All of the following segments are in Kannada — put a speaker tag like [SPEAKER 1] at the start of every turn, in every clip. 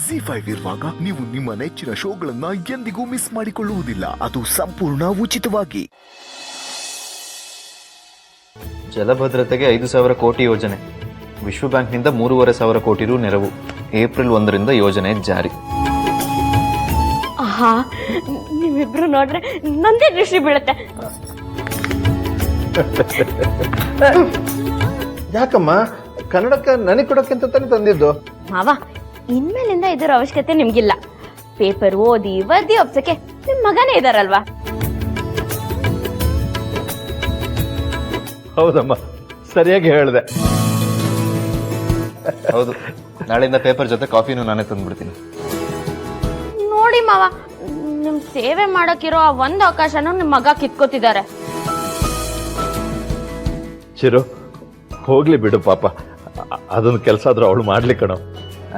[SPEAKER 1] ZEE5 ಇರುವಾಗ ನೀವು ನಿಮ್ಮ ನೆಚ್ಚಿನ ಶೋಗಳನ್ನ ಎಂದಿಗೂ ಮಿಸ್ ಮಾಡಿಕೊಳ್ಳುವುದಿಲ್ಲ. ಅದು ಸಂಪೂರ್ಣ ಉಚಿತವಾಗಿ.
[SPEAKER 2] ಜಲಭದ್ರತೆಗೆ 5,000 ಕೋಟಿ ಯೋಜನೆ. ವಿಶ್ವ ಬ್ಯಾಂಕ್ನಿಂದ 3,500 ಕೋಟಿ ರು ನೆರವು. ಏಪ್ರಿಲ್ 1ರಿಂದ ಯೋಜನೆ ಜಾರಿ.
[SPEAKER 3] ಆಹಾ, ನೀವಿಬ್ರು ನೋಡ್ರೆ ನಂದೇ ದೃಷ್ಟಿ ಬೀಳುತ್ತೆ.
[SPEAKER 4] ಯಾಕಮ್ಮ ಕನ್ನಡಕ್ಕೆ ನನಗೆ ಕೊಡೋಕೆ ಅಂತ ತಾನೇ ತಂದಿದ್ದು?
[SPEAKER 3] ಮಾವ, ಇನ್ಮೇಲಿಂದ ಇದರ ಅವಶ್ಯಕತೆ ನಿಮ್ಗಿಲ್ಲ. ಪೇಪರ್ ಓದಿ ವರದಿ ಒಪ್ಸಕ್ಕೆ ನಿಮ್ ಮಗನೇ ಇದಾರಲ್ವಾ?
[SPEAKER 4] ಹೌದಮ್ಮ, ಸರಿಯಾಗಿ ಹೇಳಿದೆ.
[SPEAKER 2] ಹೌದು, ನಾಳೆಯಿಂದ ಪೇಪರ್ ಜೊತೆ ಕಾಫಿನೂ ನಾನೇ ತಂದ್ಬಿಡ್ತೀನಿ.
[SPEAKER 3] ನೋಡಿ ಮಾವ, ನಿಮ್ ಸೇವೆ ಮಾಡಕ್ಕಿರೋ ಆ ಒಂದು ಅವಕಾಶನೂ ನಿಮ್ ಮಗ ಕಿತ್ಕೋತಿದ್ದಾರೆ.
[SPEAKER 4] ಚಿರು, ಹೋಗ್ಲಿ ಬಿಡು ಪಾಪ, ಅದೊಂದು ಕೆಲಸ ಆದ್ರೂ ಅವಳು ಮಾಡ್ಲಿ ಕಣೋ.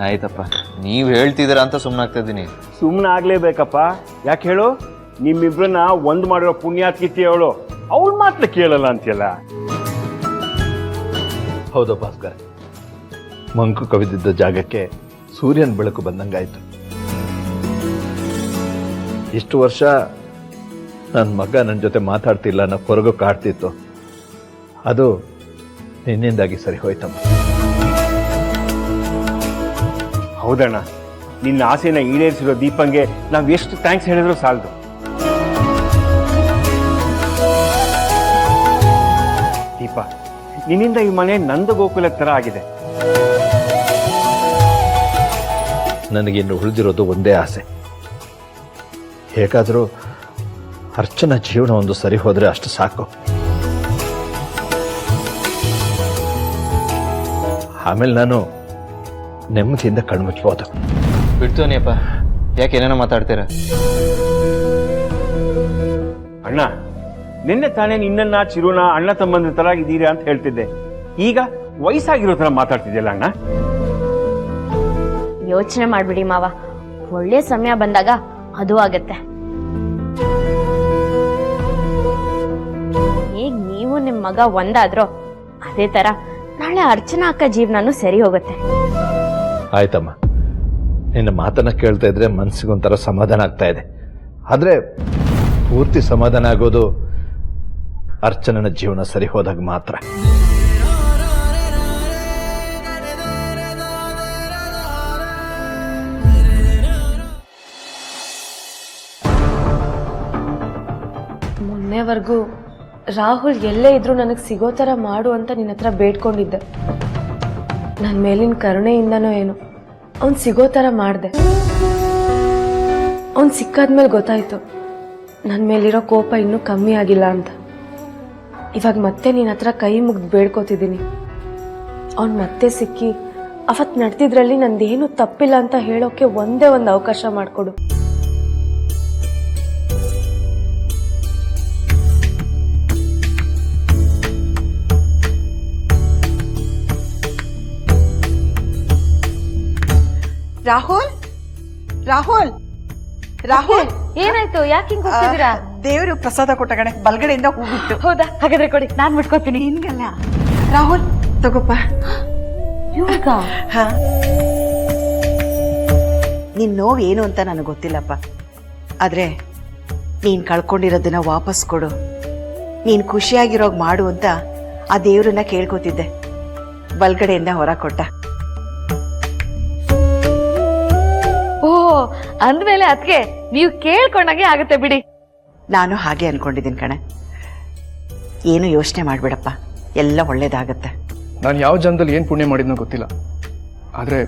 [SPEAKER 2] ಆಯ್ತಪ್ಪ, ನೀವು ಹೇಳ್ತಿದ್ದೀರಾ ಅಂತ ಸುಮ್ಮನಾಗ್ತಾ ಇದ್ದೀನಿ.
[SPEAKER 5] ಸುಮ್ಮನೆ ಆಗ್ಲೇಬೇಕಪ್ಪ. ಯಾಕೆ ಹೇಳು, ನಿಮ್ಮಿಬ್ರನ್ನ ಒಂದ್ ಮಾಡಿರೋ ಪುಣ್ಯಾತ್ಕಿತಿ ಅವಳು. ಅವಳು ಮಾತ್ರ ಕೇಳಲ್ಲ ಅಂತೀಯಲ್ಲ.
[SPEAKER 4] ಹೌದು ಭಾಸ್ಕರ್, ಮಂಕು ಕವಿದಿದ್ದ ಜಾಗಕ್ಕೆ ಸೂರ್ಯನ ಬೆಳಕು ಬಂದಂಗಾಯ್ತು. ಇಷ್ಟು ವರ್ಷ ನನ್ನ ಮಗ ನನ್ನ ಜೊತೆ ಮಾತಾಡ್ತಿಲ್ಲ ಅನ್ನೋ ಕೊರಗು ಕಾಡ್ತಿತ್ತು. ಅದು ನಿನ್ನಿಂದಾಗಿ ಸರಿ ಹೋಯ್ತಮ್ಮ.
[SPEAKER 5] ಹೌದಣ್ಣ, ನಿನ್ನ ಆಸೆನ ಈಡೇರಿಸಿರೋ ದೀಪಂಗೆ ನಾವ್ ಎಷ್ಟು ಥ್ಯಾಂಕ್ಸ್ ಹೇಳಿದ್ರು ಸಾಲದು. ದೀಪ, ನಿನ್ನಿಂದ ಈ ಮನೆ ನಂದ ಗೋಕುಲ ತರ ಆಗಿದೆ.
[SPEAKER 4] ನನಗಿನ್ನು ಉಳಿದಿರೋದು ಒಂದೇ ಆಸೆ. ಹೇಗಾದರೂ ಅರ್ಚನಾ ಜೀವನ ಒಂದು ಸರಿ ಹೋದ್ರೆ ಅಷ್ಟು ಸಾಕು. ಆಮೇಲೆ ನಾನು ನೆಮ್ಮದಿಯಿಂದ ಕಣ್ಮುಚ್ಬೋದು.
[SPEAKER 2] ಬಿಡ್ತೋನಿಯಪ್ಪ, ಯಾಕೆ ಏನೇನೋ ಮಾತಾಡ್ತೀರಾ?
[SPEAKER 5] ಅಣ್ಣ, ನಿನ್ನೆ ತಾನೇ ನಿನ್ನನ್ನ ಚಿರುನ ಅಣ್ಣ ತಮ್ಮಂದ್ರ ತರ ಇದ್ದೀರಾ ಅಂತ ಹೇಳ್ತಿದ್ದೆ. ಈಗ ವಯಸ್ಸಾಗಿರೋ ತರ ಮಾತಾಡ್ತಿದ್ಯಲ್ಲ ಅಣ್ಣ.
[SPEAKER 3] ಯೋಚನೆ ಮಾಡ್ಬಿಡಿ ಮಾವ, ಒಳ್ಳೆ ಸಮಯ ಬಂದಾಗ ಅದು ಆಗತ್ತೆ. ಈಗ ನೀವು ನಿಮ್ ಮಗ ಒಂದಾದ್ರೋ ಅದೇ ತರ ನಾಳೆ ಅರ್ಚನಾ ಅಕ್ಕ ಜೀವನನೂ ಸರಿ ಹೋಗುತ್ತೆ.
[SPEAKER 4] ಆಯ್ತಮ್ಮ, ನಿನ್ನ ಮಾತನ್ನ ಕೇಳ್ತಾ ಇದ್ರೆ ಮನಸ್ಸಿಗೊಂಥರ ಸಮಾಧಾನ ಆಗ್ತಾ ಇದೆ. ಆದ್ರೆ ಪೂರ್ತಿ ಸಮಾಧಾನ ಆಗೋದು ಅರ್ಚನನ ಜೀವನ ಸರಿ ಹೋದಾಗ ಮಾತ್ರ.
[SPEAKER 6] ಮೊನ್ನೆವರೆಗೂ ರಾಹುಲ್ ಎಲ್ಲೇ ಇದ್ರೂ ನನಗೆ ಸಿಗೋ ಥರ ಮಾಡು ಅಂತ ನಿನ್ನ ಹತ್ರ ಬೇಡ್ಕೊಂಡಿದ್ದೆ. ನನ್ನ ಮೇಲಿನ ಕರುಣೆಯಿಂದನೋ ಏನು ಅವ್ನು ಸಿಗೋ ಥರ ಮಾಡಿದೆ. ಅವ್ನು ಸಿಕ್ಕಾದ್ಮೇಲೆ ಗೊತ್ತಾಯ್ತು ನನ್ನ ಮೇಲಿರೋ ಕೋಪ ಇನ್ನೂ ಕಮ್ಮಿ ಆಗಿಲ್ಲ ಅಂತ. ಇವಾಗ ಮತ್ತೆ ನಿನ್ನ ಹತ್ರ ಕೈ ಮುಗ್ದು ಬೇಡ್ಕೋತಿದ್ದೀನಿ. ಅವ್ನು ಮತ್ತೆ ಸಿಕ್ಕಿ ಅವತ್ತು ನಡೆದಿದ್ರಲ್ಲಿ ನಂದೇನು ತಪ್ಪಿಲ್ಲ ಅಂತ ಹೇಳೋಕೆ ಒಂದೇ ಒಂದು ಅವಕಾಶ ಮಾಡಿಕೊಡು.
[SPEAKER 7] ರಾಹುಲ್, ರಾಹುಲ್, ರಾಹುಲ್,
[SPEAKER 3] ಏನಾಯ್ತು? ಯಾಕೆ ಹಿಂಗ್ ಹೋಗ್ತಿದ್ದೀರಾ?
[SPEAKER 7] ದೇವರು ಪ್ರಸಾದ ಕೊಟ್ಟ ಕಣೆ, ಬಲ್ಗಡೆಯಿಂದ ಹೂಬಿಟ್ಟು.
[SPEAKER 3] ಹೌದಾ? ಹಾಗಾದ್ರೆ ಕೊಡಿ, ನಾನ್ ಬಿಟ್ಕೋತೀನಿ.
[SPEAKER 7] ನಿನ್ಗಲ್ಲ ರಾಹುಲ್, ತಗೋಪ್ಪ. ನಿನ್ ನೋವು ಏನು ಅಂತ ನನಗೆ ಗೊತ್ತಿಲ್ಲಪ್ಪ. ಆದ್ರೆ ನೀನ್ ಕಳ್ಕೊಂಡಿರೋದನ್ನ ವಾಪಸ್ ಕೊಡು, ನೀನ್ ಖುಷಿಯಾಗಿರೋಗ್ ಮಾಡು ಅಂತ ಆ ದೇವ್ರನ್ನ ಕೇಳ್ಕೊತಿದ್ದೆ. ಬಲ್ಗಡೆಯಿಂದ ಹೊರ ಕೊಟ್ಟ.
[SPEAKER 3] ಓ, ಅಂದ್ಮೇಲೆ ಅದಕ್ಕೆ ನೀವು ಕೇಳ್ಕೊಂಡಾಗೆ ಆಗುತ್ತೆ ಬಿಡಿ.
[SPEAKER 7] ನಾನು ಹಾಗೆ ಅನ್ಕೊಂಡಿದ್ದೀನಿ ಕಣೆ. ಏನು ಯೋಚನೆ ಮಾಡ್ಬೇಡಪ್ಪ, ಎಲ್ಲ ಒಳ್ಳೇದಾಗತ್ತೆ.
[SPEAKER 8] ನಾನು ಯಾವ ಜನ್ಮದಲ್ಲಿ ಏನು ಪುಣ್ಯ ಮಾಡಿದ್ನೋ ಗೊತ್ತಿಲ್ಲ, ಆದರೆ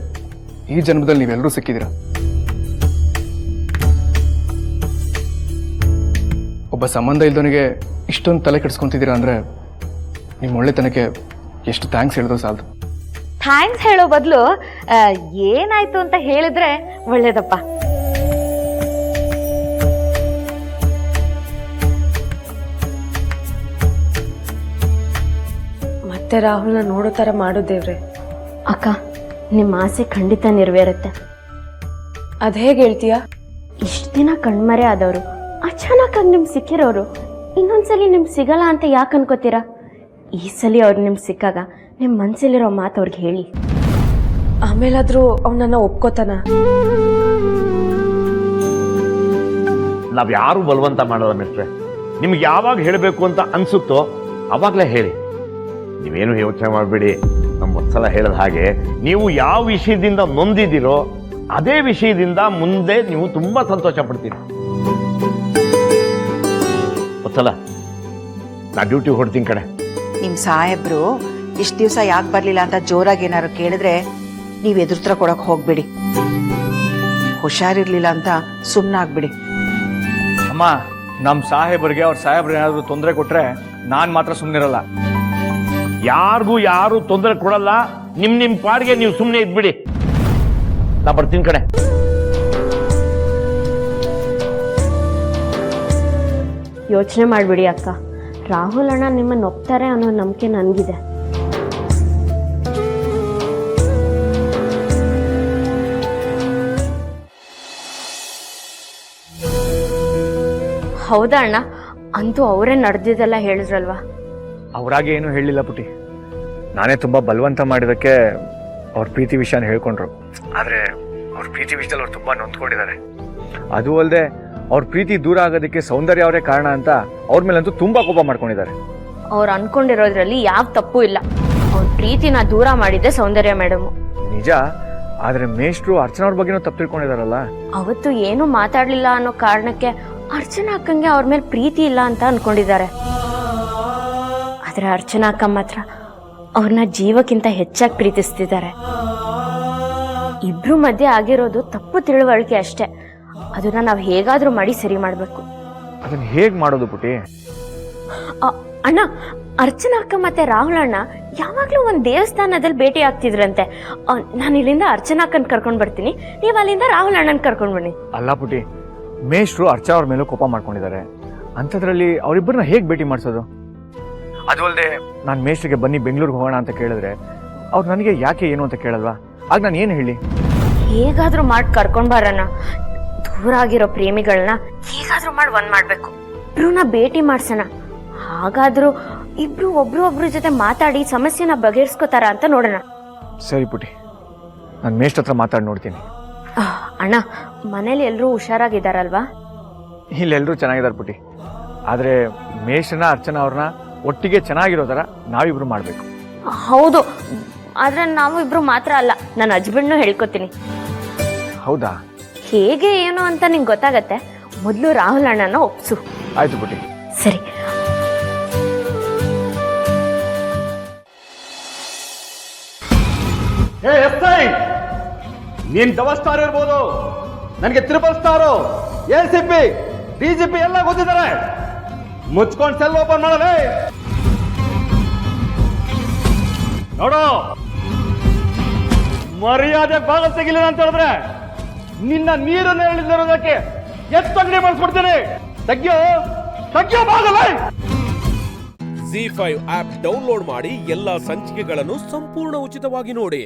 [SPEAKER 8] ಈ ಜನ್ಮದಲ್ಲಿ ನೀವೆಲ್ಲರೂ ಸಿಕ್ಕಿದ್ದೀರ. ಒಬ್ಬ ಸಂಬಂಧ ಇಲ್ದವನಿಗೆ ಇಷ್ಟೊಂದು ತಲೆ ಕೆಡಿಸ್ಕೊಂತಿದ್ದೀರಾ ಅಂದರೆ ನಿಮ್ಮ ಒಳ್ಳೆತನಕ್ಕೆ ಎಷ್ಟು ಥ್ಯಾಂಕ್ಸ್ ಹೇಳಿದ್ರು ಸಾಲದು.
[SPEAKER 3] ಥ್ಯಾಂಕ್ಸ್ ಹೇಳೋ ಬದಲು ಏನಾಯ್ತು ಅಂತ ಹೇಳಿದ್ರೆ ಒಳ್ಳೇದಪ್ಪ.
[SPEAKER 6] ಮತ್ತೆ ರಾಹುಲ್ನ ನೋಡೋ ಥರ ಮಾಡು ದೇವ್ರೆ.
[SPEAKER 3] ಅಕ್ಕ, ನಿಮ್ಮ ಆಸೆ ಖಂಡಿತ ನೆರವೇರುತ್ತೆ.
[SPEAKER 6] ಅದು ಹೇಗೆ ಹೇಳ್ತೀಯಾ?
[SPEAKER 3] ಇಷ್ಟು ದಿನ ಕಣ್ಮರೆ ಆದವರು ಅಚಾನಕ್ ಆಗಿ ನಿಮ್ಗೆ ಸಿಕ್ಕಿರೋರು ಇನ್ನೊಂದ್ಸಲಿ ನಿಮ್ಗೆ ಸಿಗಲ್ಲ ಅಂತ ಯಾಕೆ ಅನ್ಕೋತೀರಾ? ಈ ಸಲ ಅವ್ರು ನಿಮ್ಗೆ ಸಿಕ್ಕಾಗ ನಿಮ್ಮ ಮನಸ್ಸಲ್ಲಿರೋ ಮಾತು ಅವ್ರಿಗೆ ಹೇಳಿ.
[SPEAKER 6] ಆಮೇಲಾದ್ರೂ ಅವನನ್ನ ಒಪ್ಕೋತಾನ?
[SPEAKER 9] ನಾವ್ ಯಾರು ಬಲವಂತ ಮಾಡೋಲ್ಲ ಮಿಸ್ಟ್ರೆ. ನಿಮ್ಗೆ ಯಾವಾಗ ಹೇಳಬೇಕು ಅಂತ ಅನ್ಸುತ್ತೋ ಅವಾಗಲೇ ಹೇಳಿ. ನೀವೇನು ಯೋಚನೆ ಮಾಡಬೇಡಿ. ಒಂದ್ಸಲ ಹೇಳದ ಹಾಗೆ ನೀವು ಯಾವ ವಿಷಯದಿಂದ ನೊಂದಿದ್ದೀರೋ ಅದೇ ವಿಷಯದಿಂದ ಮುಂದೆ ನೀವು ತುಂಬಾ ಸಂತೋಷ ಪಡ್ತೀರಿ. ಒಂದ್ಸಲ ನಾ ಡ್ಯೂಟಿ ಹೊಡ್ತೀನಿ ಕಡೆ.
[SPEAKER 7] ನಿಮ್ಮ ಸಾಹೇಬ್ರು ಇಷ್ಟು ದಿವಸ ಯಾಕೆ ಬರಲಿಲ್ಲ ಅಂತ ಜೋರಾಗಿ ಏನಾದ್ರು ಕೇಳಿದ್ರೆ ನೀವು ಎದುರುತ್ರ ಕೊಡೋಕೆ ಹೋಗ್ಬೇಡಿ. ಹುಷಾರಿರ್ಲಿಲ್ಲ ಅಂತ ಸುಮ್ಮನಾಗ್ಬಿಡಿ.
[SPEAKER 8] ಅಮ್ಮ, ನಮ್ಮ ಸಾಹೇಬರಿಗೆ ಅವ್ರ ಸಾಹೇಬ್ರು ಏನಾದರೂ ತೊಂದರೆ ಕೊಟ್ರೆ ನಾನು ಮಾತ್ರ ಸುಮ್ಮನಿರಲ್ಲ.
[SPEAKER 9] ಯಾರಿಗೂ ಯಾರು ತೊಂದರೆ ಕೊಡಲ್ಲ. ನಿಮ್ ಪಾಡಿಗೆ ನೀವು ಸುಮ್ಮನೆ ಇದ್ಬಿಡಿ. ನಾ ಬರ್ತೀನಿ ಕಡೆ.
[SPEAKER 3] ಯೋಚನೆ ಮಾಡ್ಬಿಡಿ ಅಕ್ಕ, ರಾಹುಲ್ ಅಣ್ಣ ನಿಮ್ಮನ್ನು ಒಪ್ತಾರೆ ಅನ್ನೋ ನಂಬಿಕೆ ನನಗಿದೆ. ಹೌದಾ ಅಣ್ಣ? ಅಂತೂ ಅವರೇ ನಡೆದಿದ್ದೆಲ್ಲ ಹೇಳಿದ್ರಲ್ವಾ?
[SPEAKER 8] ಅವರಾಗೆ ಏನು ಹೇಳಿಲ್ಲ ಪುಟಿ. ನಾನೇ ತುಂಬ ಬಲವಂತ ಮಾಡಿದಕ್ಕೆ ಅವ್ರ ಪ್ರೀತಿ ವಿಷಯನ ಹೇಳ್ಕೊಂಡ್ರು. ಆದರೆ ಅವ್ರ ಪ್ರೀತಿ ವಿಷಯದಲ್ಲಿ ಅವ್ರು ತುಂಬ ನೊಂದ್ಕೊಂಡಿದ್ದಾರೆ. ಅದು ಅಲ್ಲದೆ ಅವ್ರ ಪ್ರೀತಿ ದೂರ ಆಗೋದಕ್ಕೆ ಸೌಂದರ್ಯ ಅವರೇ ಕಾರಣ ಅಂತ ಅವ್ರ ಮೇಲಂತೂ ತುಂಬ ಕೋಪ ಮಾಡ್ಕೊಂಡಿದ್ದಾರೆ.
[SPEAKER 3] ಅವ್ರು ಅನ್ಕೊಂಡಿರೋದ್ರಲ್ಲಿ ಯಾವ ತಪ್ಪು ಇಲ್ಲ. ಅವ್ರ ಪ್ರೀತಿನ ದೂರ ಮಾಡಿದ್ದೆ ಸೌಂದರ್ಯ ಮೇಡಮ್.
[SPEAKER 8] ನಿಜ. ಆದರೆ ಮೇಷ್ಟ್ರು ಅರ್ಚನಾ ಅವ್ರ ಬಗ್ಗೆನೂ ತಪ್ಪು ತಿಳ್ಕೊಂಡಿದಾರಲ್ಲ.
[SPEAKER 3] ಅವತ್ತು ಏನು ಮಾತಾಡ್ಲಿಲ್ಲ ಅನ್ನೋ ಕಾರಣಕ್ಕೆ ಅರ್ಚನಾ ಅಕ್ಕಂಗೆ ಅವ್ರ ಮೇಲೆ ಪ್ರೀತಿ ಇಲ್ಲ ಅಂತ ಅನ್ಕೊಂಡಿದ್ದಾರೆ. ಆದ್ರೆ ಅರ್ಚನಾ ಅಕ್ಕ ಮಾತ್ರ ಅವ್ರನ್ನ ಜೀವಕ್ಕಿಂತ ಹೆಚ್ಚಾಗಿ ಪ್ರೀತಿಸ್ತಿದ್ದಾರೆ. ಇಬ್ರು ಮಧ್ಯೆ ಆಗಿರೋದು ತಪ್ಪು ತಿಳುವಳಿಕೆ ಅಷ್ಟೇ. ಅದನ್ನ ನಾವು ಹೇಗಾದ್ರೂ ಮಾಡಿ ಸರಿ ಮಾಡ್ಬೇಕು.
[SPEAKER 8] ಅದನ್ನ ಹೇಗ್ ಮಾಡೋದು ಪುಟಿ?
[SPEAKER 3] ಅಣ್ಣ, ಅರ್ಚನಾ ಅಕ್ಕ ಮತ್ತೆ ರಾಹುಲ್ ಅಣ್ಣ ಯಾವಾಗ್ಲೂ ಒಂದ್ ದೇವಸ್ಥಾನದಲ್ಲಿ ಭೇಟಿ ಆಗ್ತಿದ್ರಂತೆ. ನಾನು ಇಲ್ಲಿಂದ ಅರ್ಚನಾ ಅಕ್ಕನ್ ಕರ್ಕೊಂಡ್ ಬರ್ತೀನಿ, ನೀವ್ ಅಲ್ಲಿಂದ ರಾಹುಲ್ ಅಣ್ಣನ್ ಕರ್ಕೊಂಡ್ ಬನ್ನಿ.
[SPEAKER 8] ಅಲ್ಲ ಪುಟಿ, ಮೇಷ್ಟ್ರು ಅರ್ಚನಾ ಅವ್ರ ಮೇಲೂ ಕೋಪ ಮಾಡ್ಕೊಂಡಿದ್ದಾರೆ. ಅಂಥದ್ರಲ್ಲಿ ಅವರಿಬ್ಬರನ್ನ ಹೇಗೆ ಭೇಟಿ ಮಾಡಿಸೋದು? ಅದು ಅಲ್ಲದೆ ನಾನು ಮೇಷ್ಟ್ರಿಗೆ ಬನ್ನಿ ಬೆಂಗಳೂರಿಗೆ ಹೋಗೋಣ ಅಂತ ಕೇಳಿದ್ರೆ ಅವ್ರು ನನಗೆ ಯಾಕೆ ಏನು ಅಂತ ಕೇಳಲ್ವಾ? ಆಗ ನಾನು ಏನು ಹೇಳಿ?
[SPEAKER 3] ಹೇಗಾದ್ರೂ ಮಾಡಿ ಕರ್ಕೊಂಡ್ ಬರೋಣ. ದೂರ ಆಗಿರೋ ಪ್ರೇಮಿಗಳನ್ನ ಹೇಗಾದ್ರೂ ಮಾಡಿ ಒಂದ್ ಮಾಡ್ಬೇಕು. ಇಬ್ರನ್ನ ಭೇಟಿ ಮಾಡ್ಸೋಣ. ಹಾಗಾದ್ರೂ ಇಬ್ರು ಒಬ್ರು ಜೊತೆ ಮಾತಾಡಿ ಸಮಸ್ಯೆನ ಬಗೆಹರಿಸ್ಕೋತಾರ ಅಂತ ನೋಡೋಣ.
[SPEAKER 8] ಸರಿ ಪುಟಿ, ನಾನು ಮೇಷ್ಟ್ರ ಹತ್ರ ಮಾತಾಡಿ ನೋಡ್ತೀನಿ.
[SPEAKER 3] ಅಣ್ಣ, ಮನೇಲಿ ಎಲ್ಲರೂ ಹುಷಾರಾಗಿದ್ದಾರಲ್ವಾ?
[SPEAKER 8] ಇಲ್ಲೆಲ್ಲರೂ ಚೆನ್ನಾಗಿದ್ದಾರೆ ಪುಟಿ. ಆದರೆ ಮೇಷ್ಟ್ರನ್ನ ಅರ್ಚನಾ ಅವ್ರನ್ನ ಒಟ್ಟಿಗೆ ಚೆನ್ನಾಗಿರೋ ಥರ ನಾವಿಬ್ರು ಮಾಡಬೇಕು.
[SPEAKER 3] ಹೌದು, ಆದ್ರೆ ನಾವು ಇಬ್ರು ಮಾತ್ರ ಅಲ್ಲ, ನನ್ನ ಹಸ್ಬೆಂಡ್ನು ಹೇಳ್ಕೊತೀನಿ.
[SPEAKER 8] ಹೌದಾ?
[SPEAKER 3] ಹೇಗೆ ಏನು ಅಂತ ನಿಂಗೆ ಗೊತ್ತಾಗತ್ತೆ. ಮೊದಲು ರಾಹುಲ್ ಅಣ್ಣನ ಒಪ್ಸು.
[SPEAKER 8] ಆಯ್ತು ಪುಟಿ.
[SPEAKER 3] ಸರಿ.
[SPEAKER 5] ನೀನ್ ಡಬಲ್ ಸ್ಟಾರ್ ಇರ್ಬೋದು, ನನಗೆ ತ್ರಿಬಲ್ ಸ್ಟಾರು, ACP, DGP ಎಲ್ಲ ಗೊತ್ತಿದ್ದಾರೆ. ಮುಚ್ಕೊಂಡು ಸೆಲ್ ಓಪನ್ ಮಾಡಲೇ. ನೋಡು, ಮರ್ಯಾದೆ ಭಾಗ ತೆಗಿಲಿಲ್ಲ ಅಂತ ಹೇಳಿದ್ರೆ ನಿನ್ನ ನೀರನ್ನು ಹೇಳಿದಿರೋದಕ್ಕೆ ಎತ್ತಂಗಡಿ ಮಾಡಿಸ್ಬಿಡ್ತೀನಿ. ತೆಗ್ಯೋ ಭಾಗಲೇ.
[SPEAKER 10] ZEE5 ಆಪ್ ಡೌನ್ಲೋಡ್ ಮಾಡಿ ಎಲ್ಲಾ ಸಂಚಿಕೆಗಳನ್ನು ಸಂಪೂರ್ಣ ಉಚಿತವಾಗಿ ನೋಡಿ.